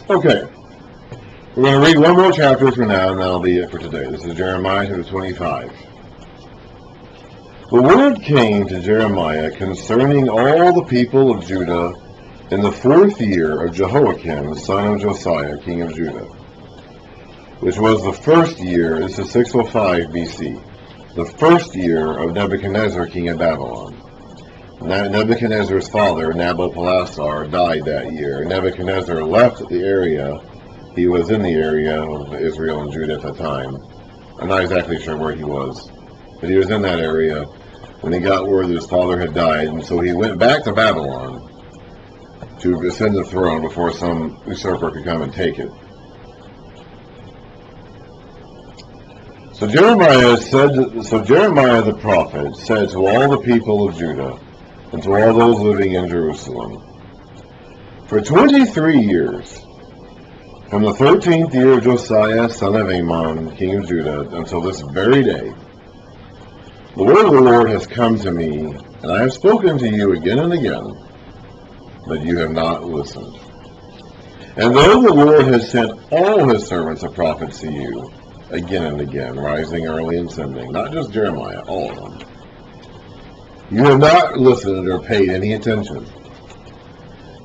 Okay, we're going to read one more chapter for now, and that'll be it for today. This is Jeremiah chapter 25. The word came to Jeremiah concerning all the people of Judah in the 4th year of Jehoiakim, son of Josiah, king of Judah, which was the 1st year, this is 605 BC, the 1st year of Nebuchadnezzar, king of Babylon. Nebuchadnezzar's father, Nabopolassar, died that year. Nebuchadnezzar left the area. He was in the area of Israel and Judah at the time. I'm not exactly sure where he was, but he was in that area when he got word that his father had died, and so he went back to Babylon to ascend the throne before some usurper could come and take it. So Jeremiah the prophet said to all the people of Judah and to all those living in Jerusalem, for 23 years, from the 13th year of Josiah, son of Ammon, king of Judah, until this very day, the word of the Lord has come to me, and I have spoken to you again and again, but you have not listened. And though the Lord has sent all his servants and prophets to you, again and again, rising early and sending, not just Jeremiah, all of them, you have not listened or paid any attention.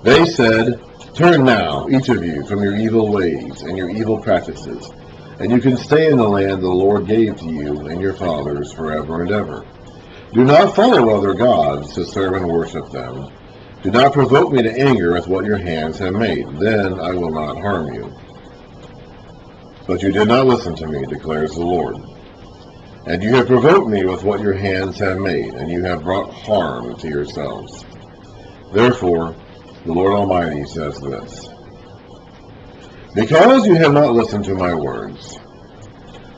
They said, turn now, each of you, from your evil ways and your evil practices, and you can stay in the land the Lord gave to you and your fathers forever and ever. Do not follow other gods to serve and worship them. Do not provoke me to anger with what your hands have made. Then I will not harm you. But you did not listen to me, declares the Lord. And you have provoked me with what your hands have made, and you have brought harm to yourselves. Therefore, the Lord Almighty says this, because you have not listened to my words,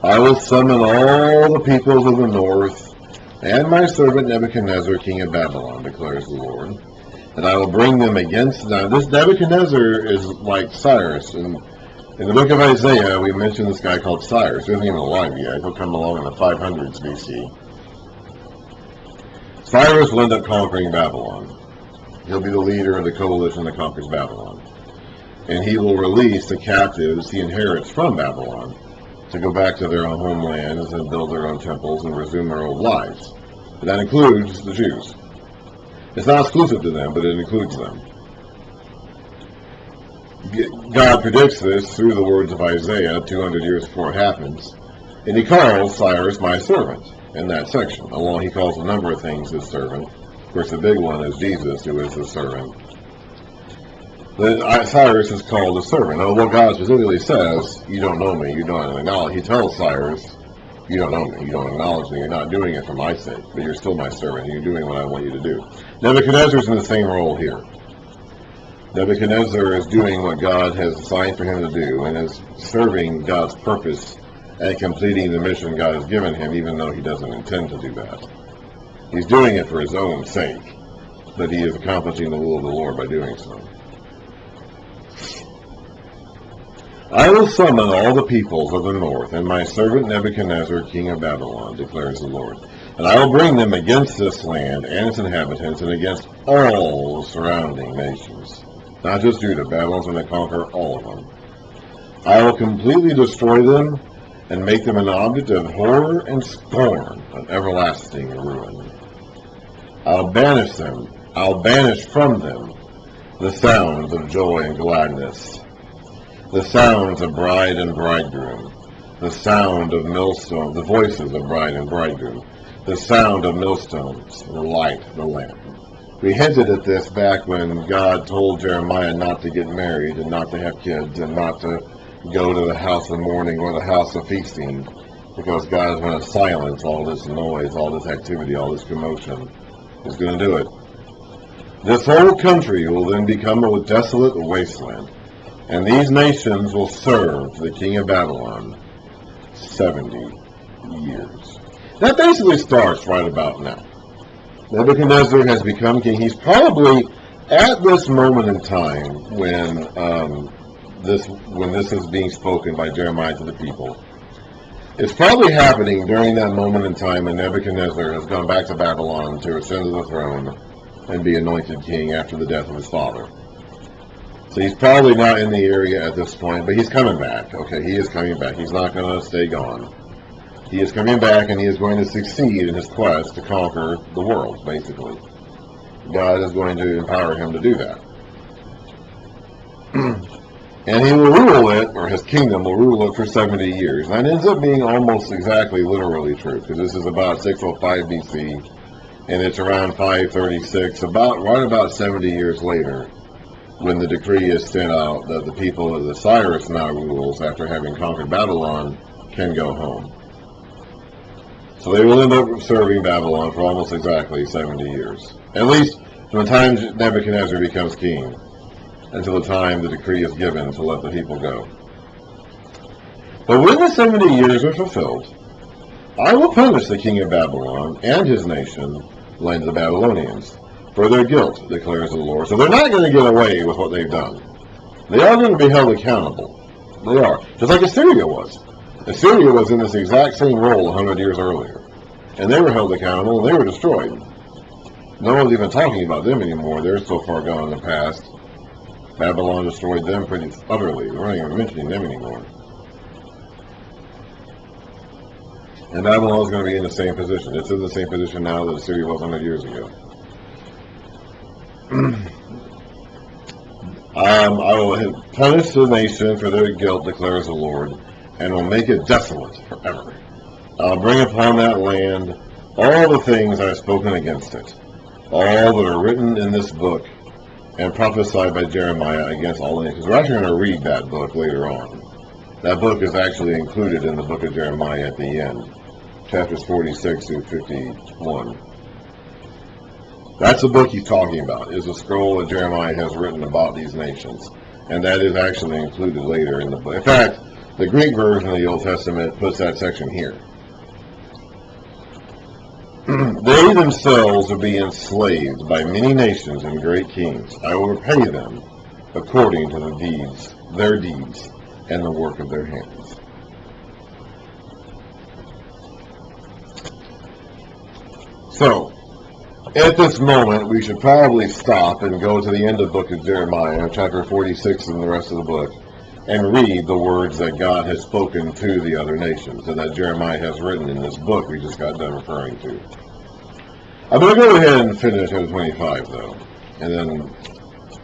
I will summon all the peoples of the north, and my servant Nebuchadnezzar, king of Babylon, declares the Lord, and I will bring them against them. This Nebuchadnezzar is like Cyrus. In the book of Isaiah, we mentioned this guy called Cyrus. He isn't even alive yet. He'll come along in the 500s BC. Cyrus will end up conquering Babylon. He'll be the leader of the coalition that conquers Babylon. And he will release the captives he inherits from Babylon to go back to their own homelands and build their own temples and resume their old lives. And that includes the Jews. It's not exclusive to them, but it includes them. God predicts this through the words of Isaiah 200 years before it happens. And he calls Cyrus my servant in that section. Along, he calls a number of things his servant. Of course, the big one is Jesus, who is the servant. Cyrus is called a servant. Now, what God specifically says, you don't know me, you don't acknowledge. He tells Cyrus, you don't know me, you don't acknowledge me, you're not doing it for my sake, but you're still my servant, and you're doing what I want you to do. Nebuchadnezzar's in the same role here. Nebuchadnezzar is doing what God has assigned for him to do, and is serving God's purpose and completing the mission God has given him, even though he doesn't intend to do that. He's doing it for his own sake, but he is accomplishing the will of the Lord by doing so. I will summon all the peoples of the north, and my servant Nebuchadnezzar, king of Babylon, declares the Lord. And I will bring them against this land and its inhabitants, and against all the surrounding nations. Not just Judah. Babylon's going to conquer all of them. I will completely destroy them and make them an object of horror and scorn, an everlasting ruin. I'll banish them. I'll banish from them the sounds of joy and gladness, the sounds of bride and bridegroom, the sound of millstones, the voices of bride and bridegroom, the sound of millstones, the light, the lamp. We hinted at this back when God told Jeremiah not to get married and not to have kids and not to go to the house of mourning or the house of feasting, because God is going to silence all this noise, all this activity, all this commotion. He's going to do it. This whole country will then become a desolate wasteland, and these nations will serve the king of Babylon 70 years. That basically starts right about now. Nebuchadnezzar has become king. He's probably at this moment in time when this is being spoken by Jeremiah to the people. It's probably happening during that moment in time when Nebuchadnezzar has gone back to Babylon to ascend to the throne and be anointed king after the death of his father. So he's probably not in the area at this point, but he's coming back. Okay, he is coming back. He's not going to stay gone. He is coming back, and he is going to succeed in his quest to conquer the world, basically. God is going to empower him to do that. And he will rule it, or his kingdom will rule it for 70 years. And that ends up being almost exactly literally true, because this is about 605 BC, and it's around 536, right about 70 years later, when the decree is sent out that the people of the Cyrus now rules, after having conquered Babylon, can go home. So they will end up serving Babylon for almost exactly 70 years. At least from the time Nebuchadnezzar becomes king, until the time the decree is given to let the people go. But when the 70 years are fulfilled, I will punish the king of Babylon and his nation, the land of the Babylonians, for their guilt, declares the Lord. So they're not going to get away with what they've done. They are going to be held accountable. They are. Just like Assyria was. Assyria was in this exact same role 100 years earlier. And they were held accountable, and they were destroyed. No one's even talking about them anymore. They're so far gone in the past. Babylon destroyed them pretty utterly. We're not even mentioning them anymore. And Babylon is going to be in the same position. It's in the same position now that Assyria was 100 years ago. I will punish the nation for their guilt, declares the Lord, and will make it desolate forever. I'll bring upon that land all the things I have spoken against it, all that are written in this book, and prophesied by Jeremiah against all the nations. We're actually going to read that book later on. That book is actually included in the book of Jeremiah at the end, chapters 46 through 51. That's the book he's talking about, is a scroll that Jeremiah has written about these nations. And that is actually included later in the book. In fact, the Greek version of the Old Testament puts that section here. They themselves will be enslaved by many nations and great kings. I will repay them according to their deeds, and the work of their hands. So, at this moment, we should probably stop and go to the end of the book of Jeremiah, chapter 46 and the rest of the book, and read the words that God has spoken to the other nations, and that Jeremiah has written in this book we just got done referring to. I'm going to go ahead and finish at 25, though. And then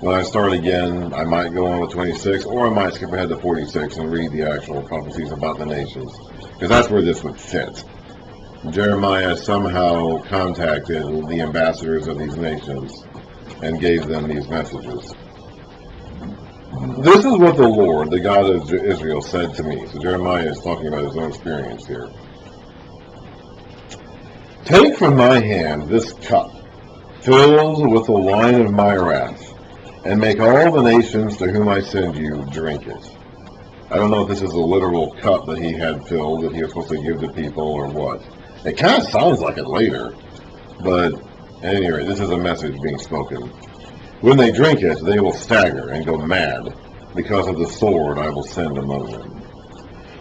when I start again, I might go on with 26, or I might skip ahead to 46 and read the actual prophecies about the nations, because that's where this would fit. Jeremiah somehow contacted the ambassadors of these nations and gave them these messages. This is what the Lord, the God of Israel, said to me. So Jeremiah is talking about his own experience here. Take from my hand this cup, filled with the wine of my wrath, and make all the nations to whom I send you drink it. I don't know if this is a literal cup that he had filled that he was supposed to give to people or what. It kind of sounds like it later, but at any rate, this is a message being spoken. When they drink it, they will stagger and go mad because of the sword I will send among them.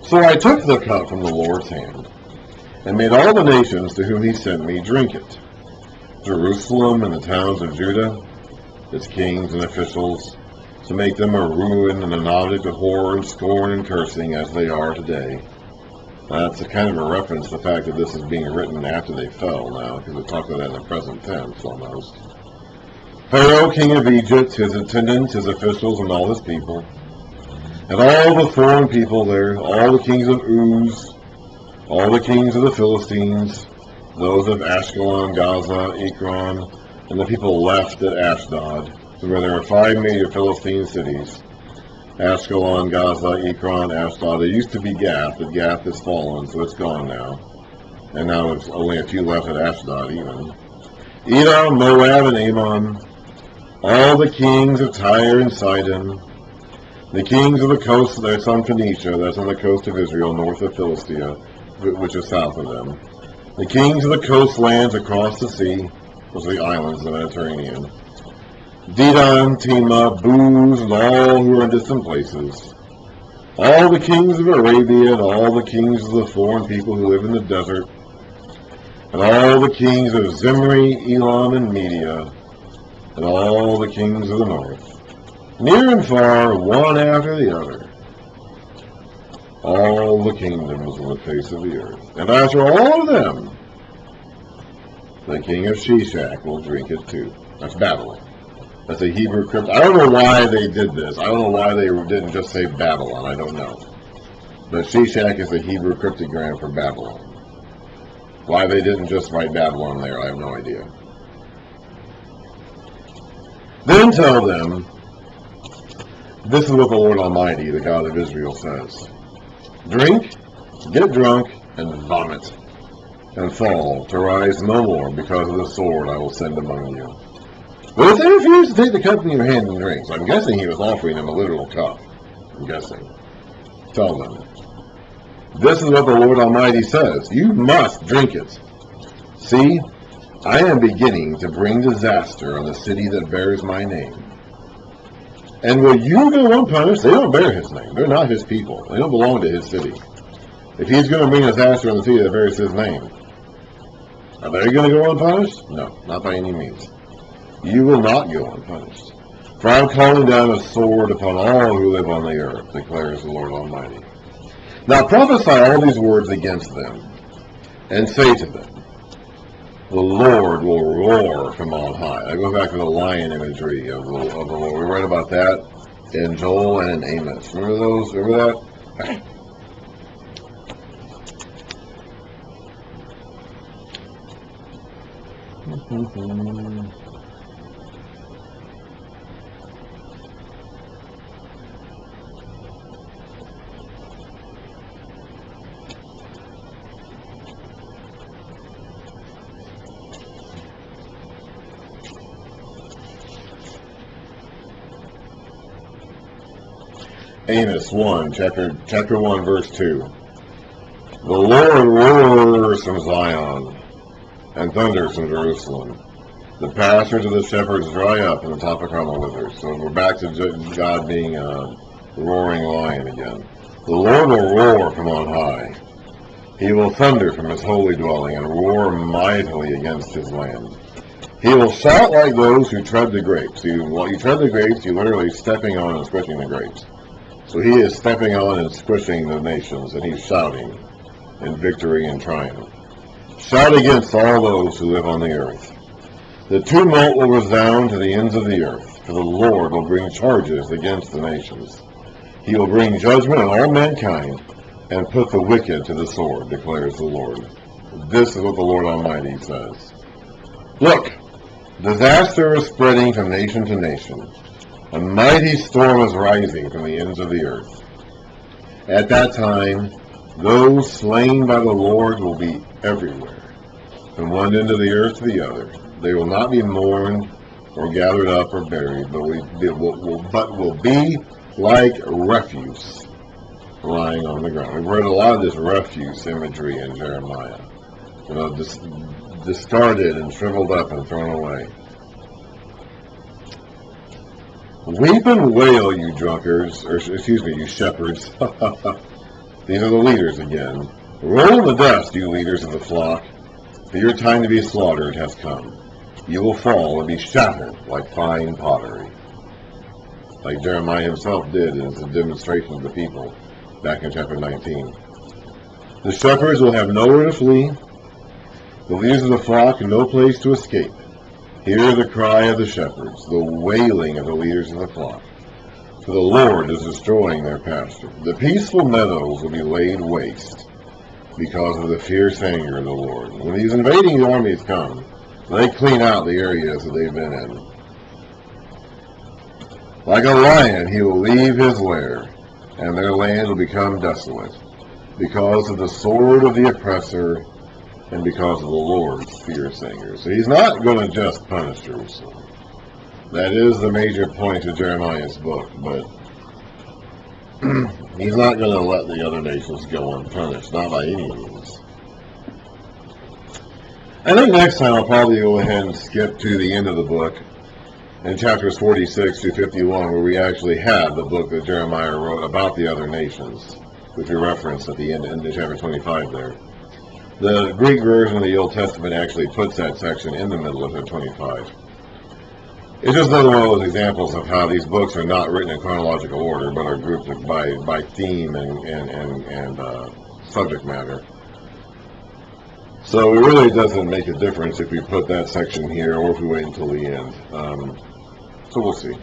So I took the cup from the Lord's hand and made all the nations to whom he sent me drink it. Jerusalem and the towns of Judah, its kings and officials, to make them a ruin and an object of horror and scorn and cursing as they are today. That's a kind of a reference to the fact that this is being written after they fell now, because it talks about that in the present tense almost. Pharaoh, king of Egypt, his attendants, his officials, and all his people, and all the foreign people there, all the kings of Uz, all the kings of the Philistines, those of Ashkelon, Gaza, Ekron, and the people left at Ashdod, so where there were 5 major Philistine cities, Ashkelon, Gaza, Ekron, Ashdod. There used to be Gath, but Gath has fallen, so it's gone now. And now there's only a few left at Ashdod even. Edom, Moab, and Ammon, all the kings of Tyre and Sidon, the kings of the coast that's on Phoenicia, that's on the coast of Israel, north of Philistia, which is south of them. The kings of the coastlands across the sea, those are the islands of the Mediterranean. Dedan, Tema, Booz, and all who are in distant places. All the kings of Arabia, and all the kings of the foreign people who live in the desert. And all the kings of Zimri, Elam, and Media. And all the kings of the north. near and far, one after the other, all the kingdoms on the face of the earth. And after all of them, the king of Shishak will drink it too. That's Babylon. That's a Hebrew crypt. I don't know why they did this. I don't know why they didn't just say Babylon. I don't know. But Shishak is a Hebrew cryptogram for Babylon. Why they didn't just write Babylon there, I have no idea. Then tell them, this is what the Lord Almighty, the God of Israel, says. Drink, get drunk, and vomit, and fall, to rise no more because of the sword I will send among you. But if they refuse to take the cup in your hand and drink, so I'm guessing he was offering them a literal cup. I'm guessing. Tell them, this is what the Lord Almighty says. You must drink it. See, I am beginning to bring disaster on the city that bears my name. And will you go unpunished? They don't bear his name. They're not his people. They don't belong to his city. If he's going to bring disaster on the city that bears his name, are they going to go unpunished? No, not by any means. You will not go unpunished. For I am calling down a sword upon all who live on the earth, declares the Lord Almighty. Now prophesy all these words against them, and say to them, the Lord will roar from on high. I go back to the lion imagery of the Lord. We read about that in Joel and in Amos. Remember those? Remember that? Amos 1, chapter 1, verse 2. The Lord roars from Zion, and thunders from Jerusalem. The pastures of the shepherds dry up, and the top of Carmel withers. So we're back to God being a roaring lion again. The Lord will roar from on high. He will thunder from his holy dwelling, and roar mightily against his land. He will shout like those who tread the grapes. While you tread the grapes, you're literally stepping on and squishing the grapes. So he is stepping on and squishing the nations, and he's shouting in victory and triumph. Shout against all those who live on the earth. The tumult will resound to the ends of the earth, for the Lord will bring charges against the nations. He will bring judgment on all mankind, and put the wicked to the sword, declares the Lord. This is what the Lord Almighty says. Look, disaster is spreading from nation to nation. A mighty storm is rising from the ends of the earth. At that time, those slain by the Lord will be everywhere, from one end of the earth to the other. They will not be mourned or gathered up or buried, but will be like refuse lying on the ground. We've read a lot of this refuse imagery in Jeremiah. Discarded and shriveled up and thrown away. Weep and wail, you drunkards, you shepherds. These are the leaders again. Roll in the dust, you leaders of the flock, for your time to be slaughtered has come. You will fall and be shattered like fine pottery. Like Jeremiah himself did in his demonstration of the people back in chapter 19. The shepherds will have nowhere to flee. The leaders of the flock no place to escape. Hear the cry of the shepherds, the wailing of the leaders of the flock. For the Lord is destroying their pasture. The peaceful meadows will be laid waste because of the fierce anger of the Lord. When these invading armies come, they clean out the areas that they've been in. Like a lion, he will leave his lair, and their land will become desolate because of the sword of the oppressor and because of the Lord's fierce anger. So he's not going to just punish Jerusalem. That is the major point of Jeremiah's book, but he's not going to let the other nations go unpunished, not by any means. I think next time I'll probably go ahead and skip to the end of the book, in chapters 46 to 51, where we actually have the book that Jeremiah wrote about the other nations, which we referenced at the end of chapter 25 there. The Greek version of the Old Testament actually puts that section in the middle of chapter 25. It's just another one of those examples of how these books are not written in chronological order, but are grouped by theme and subject matter. So it really doesn't make a difference if we put that section here or if we wait until the end. So we'll see.